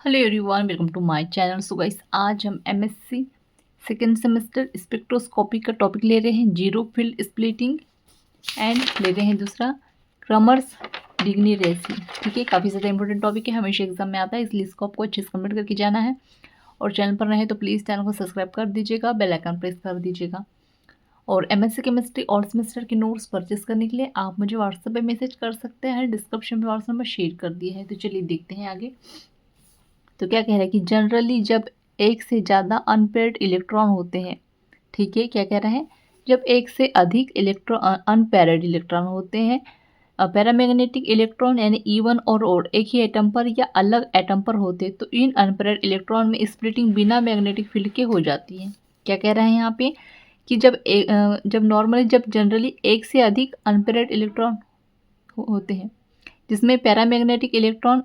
Hello everyone, welcome to my channel. So guys, आज हम MSc second semester spectroscopy का topic ले रहे हैं, जीरो फील्ड स्प्लिटिंग, एंड ले रहे हैं दूसरा क्रमर्स डिग्नीरेसी। ठीक है, काफ़ी ज़्यादा इंपॉर्टेंट टॉपिक है, हमेशा एग्जाम में आता है, इसलिए इसको आपको अच्छे से कंप्लीट करके जाना है। और चैनल पर रहे तो प्लीज़ चैनल को सब्सक्राइब कर दीजिएगा, बेल आइकन प्रेस कर दीजिएगा। और एमएससी केमिस्ट्री और सेमेस्टर के नोट्स परचेस करने के लिए आप मुझे व्हाट्सएप पे मैसेज कर सकते हैं, डिस्क्रिप्शन में व्हाट्सएप नंबर शेयर कर दिया है। तो चलिए देखते हैं आगे। तो क्या कह रहा है कि जनरली जब एक से ज़्यादा अनपेयर्ड इलेक्ट्रॉन होते हैं, ठीक है, क्या कह रहे हैं, जब एक से अधिक अनपेयर्ड इलेक्ट्रॉन होते हैं, पैरामैग्नेटिक इलेक्ट्रॉन यानी इवन और ओड एक ही एटम पर या अलग एटम पर होते हैं, तो इन अनपेयर्ड इलेक्ट्रॉन में स्प्लिटिंग बिना मैग्नेटिक फील्ड के हो जाती है। क्या कह रहे हैं यहाँ पे कि जब जनरली एक से अधिक अनपेयर्ड इलेक्ट्रॉन होते हैं, जिसमें पैरामैग्नेटिक इलेक्ट्रॉन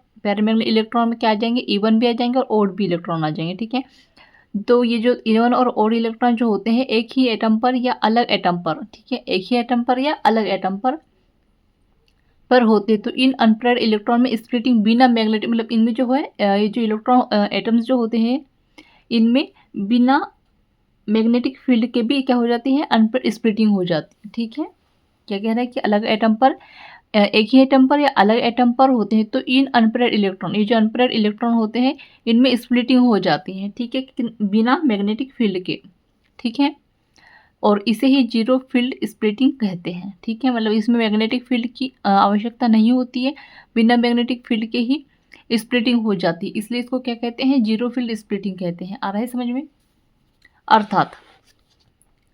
में क्या आ जाएंगे, इवन भी आ जाएंगे और ओड भी इलेक्ट्रॉन आ जाएंगे। ठीक है, तो ये जो इवन और ओड इलेक्ट्रॉन जो होते हैं एक ही एटम पर या अलग एटम पर, ठीक है, एक ही एटम पर या अलग एटम पर होते, तो इन अनपेयर्ड इलेक्ट्रॉन में स्प्लिटिंग बिना मैग्नेटिक, मतलब इनमें जो है ये जो इलेक्ट्रॉन एटम्स जो होते हैं, इनमें बिना मैग्नेटिक फील्ड के भी क्या हो जाती है, अनपेयर्ड स्प्लिटिंग हो जाती है। ठीक है, क्या कह रहा है कि अलग एटम पर, एक ही एटम पर या अलग एटम पर होते हैं, तो इन अनपेयर्ड इलेक्ट्रॉन, ये जो अनपेयर्ड इलेक्ट्रॉन होते हैं, इनमें स्प्लिटिंग हो जाती है। ठीक है, बिना मैग्नेटिक फील्ड के। ठीक है, और इसे ही जीरो फील्ड स्प्लिटिंग कहते हैं। ठीक है, मतलब इसमें मैग्नेटिक फील्ड की आवश्यकता नहीं होती है, बिना मैग्नेटिक फील्ड के ही स्प्लिटिंग हो जाती है, इसलिए इसको क्या कहते हैं, जीरो फील्ड स्प्लिटिंग कहते हैं। आ रहा है समझ में? अर्थात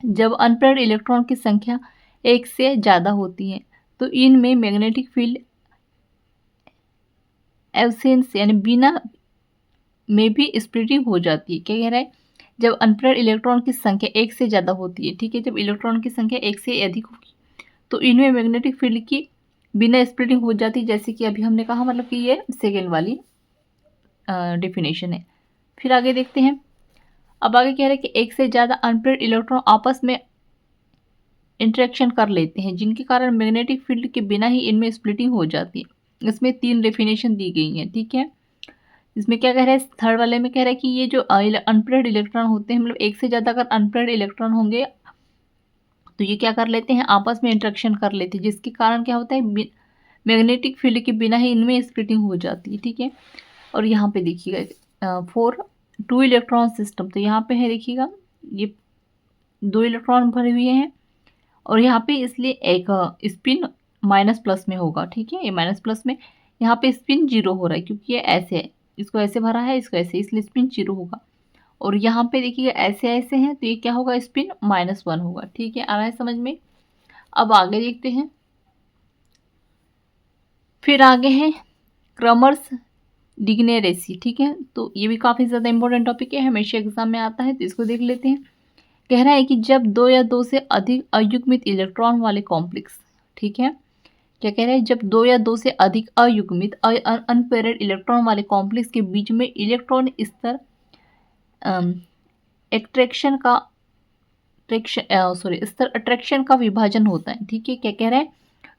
जब अनपेयर्ड इलेक्ट्रॉन की संख्या एक से ज़्यादा होती है, तो इनमें मैग्नेटिक फील्ड एब्सेंस यानी बिना में भी स्प्लिटिंग हो जाती है। क्या कह रहा है, जब अनपेयर्ड इलेक्ट्रॉन की संख्या एक से ज़्यादा होती है, ठीक है, जब इलेक्ट्रॉन की संख्या एक से अधिक होगी, तो इनमें मैग्नेटिक फील्ड की बिना स्प्लिटिंग हो जाती है, जैसे कि अभी हमने कहा, मतलब कि ये सेकेंड वाली डेफिनेशन है। फिर आगे देखते हैं। अब आगे कह रहे हैं कि एक से ज़्यादा अनपेयर्ड इलेक्ट्रॉन आपस में इंटरेक्शन कर लेते हैं, जिनके कारण मैग्नेटिक फील्ड के बिना ही इनमें स्प्लिटिंग हो जाती है। इसमें 3 डेफिनेशन दी गई हैं। ठीक है, इसमें क्या कह रहा है, थर्ड वाले में कह रहा है कि ये जो अनपेयर्ड इलेक्ट्रॉन होते हैं, मतलब एक से ज़्यादा अगर अनपेयर्ड इलेक्ट्रॉन होंगे, तो ये क्या कर लेते हैं, आपस में इंटरेक्शन कर लेते हैं, जिसके कारण क्या होता है, मैग्नेटिक फील्ड के बिना ही इनमें स्प्लिटिंग हो जाती है। ठीक है, और यहाँ पे देखिएगा फॉर 2 इलेक्ट्रॉन सिस्टम, तो यहाँ पे है, देखिएगा ये 2 इलेक्ट्रॉन भरे हुए हैं, और यहाँ पे इसलिए एक स्पिन माइनस प्लस में होगा। ठीक है, ये माइनस प्लस में, यहाँ पे स्पिन जीरो हो रहा है, क्योंकि ये ऐसे है, इसको ऐसे भरा है, इसको ऐसे, इसलिए स्पिन जीरो होगा। और यहाँ पे देखिएगा ऐसे ऐसे हैं, तो ये क्या होगा, स्पिन -1 होगा। ठीक है, आ रहा है समझ में? अब आगे देखते हैं। फिर आगे है क्रमर्स डिग्नेरेसी। ठीक है, तो ये भी काफ़ी ज़्यादा इंपॉर्टेंट टॉपिक है, हमेशा एग्जाम में आता है, तो इसको देख लेते हैं। कह रहा है कि जब 2 या 2 से अधिक अयुग्मित इलेक्ट्रॉन वाले कॉम्प्लेक्स, ठीक है, क्या कह रहे हैं, जब 2 या 2 से अधिक अयुग्मित अनपेयर्ड इलेक्ट्रॉन वाले कॉम्प्लेक्स के बीच में इलेक्ट्रॉन स्तर एट्रैक्शन का अट्रैक्शन का विभाजन होता है। ठीक है, क्या कह रहा है,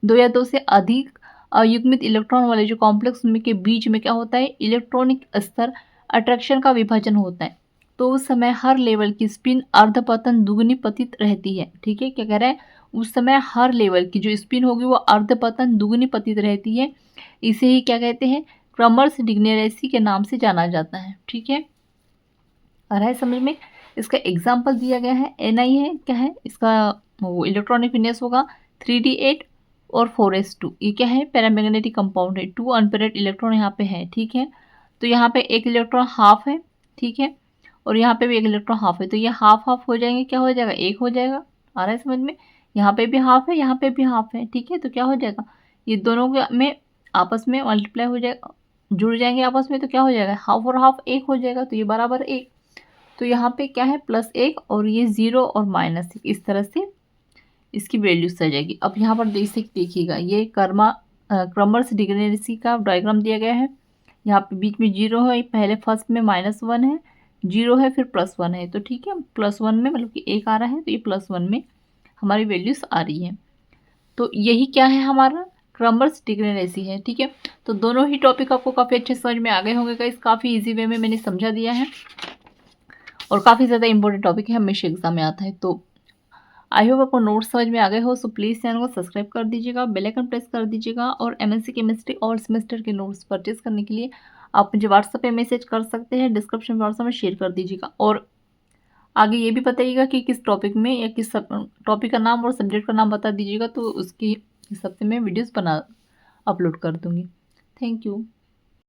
2 या 2 से अधिक अयुग्मित इलेक्ट्रॉन वाले जो कॉम्प्लेक्स में के बीच में क्या होता है, इलेक्ट्रॉनिक स्तर अट्रैक्शन का विभाजन होता है, तो उस समय हर लेवल की स्पिन अर्धपतन दुगनी पतित रहती है। ठीक है, क्या कह रहा है, उस समय हर लेवल की जो स्पिन होगी वो अर्धपतन दुगनी पतित रहती है। इसे ही क्या कहते हैं, क्रमर्स डिग्नेरेसी के नाम से जाना जाता है। ठीक है, आ रहा है समझ में? इसका एग्जाम्पल दिया गया है, Ni है, क्या है इसका, वो इलेक्ट्रॉनिक विन्यास होगा 3d8 और 4s2। ये क्या है, पैरामैग्नेटिक कंपाउंड है, 2 अनपेयर्ड इलेक्ट्रॉन यहाँ पे है। ठीक है, तो यहाँ पे एक इलेक्ट्रॉन हाफ है, ठीक है, और यहाँ पे भी एक इलेक्ट्रॉन हाफ है, तो ये हाफ हाफ हो जाएंगे, क्या हो जाएगा, एक हो जाएगा। आ रहा है समझ में? यहाँ पे भी हाफ है, यहाँ पे भी हाफ है। ठीक है, तो क्या हो जाएगा, ये दोनों में आपस में मल्टीप्लाई हो जाएगा, जुड़ जाएंगे आपस में, तो क्या हो जाएगा, हाफ और हाफ एक हो जाएगा, तो ये बराबर एक। तो यहाँ पे क्या है, +1 और ये 0 और -1, इस तरह से इसकी वैल्यूज आ जाएगी। अब यहाँ पर देखिएगा, ये क्रमर्स डिग्नेरेसी का डायग्राम दिया गया है। यहाँ पे बीच में 0 है, पहले फर्स्ट में -1 है, 0 है, फिर +1 है, तो ठीक है, +1 में मतलब कि 1 आ रहा है, तो ये +1 में हमारी वैल्यूज आ रही है। तो यही क्या है, हमारा क्रमर्स डिक्लेरेसी है। ठीक है, तो दोनों ही टॉपिक आपको काफ़ी अच्छे समझ में आ गए होंगे गाइस। काफ़ी इजी वे में मैंने समझा दिया है और काफ़ी ज़्यादा इंपॉर्टेंट टॉपिक है, हमेशा एग्जाम में आता है। तो आई होप आपको नोट्स समझ में आ गए हो। सो प्लीज़ चैनल को सब्सक्राइब कर दीजिएगा, बेल आइकन प्रेस कर दीजिएगा। और एमएससी केमिस्ट्री और सेमेस्टर के नोट्स परचेज करने के लिए आप मुझे व्हाट्सएप पे मैसेज कर सकते हैं, डिस्क्रिप्शन बॉक्स में शेयर कर दीजिएगा। और आगे ये भी बताइएगा कि किस टॉपिक में या किस टॉपिक का नाम और सब्जेक्ट का नाम बता दीजिएगा, तो उसकी हिसाब से मैं वीडियोस बना अपलोड कर दूँगी। Thank you.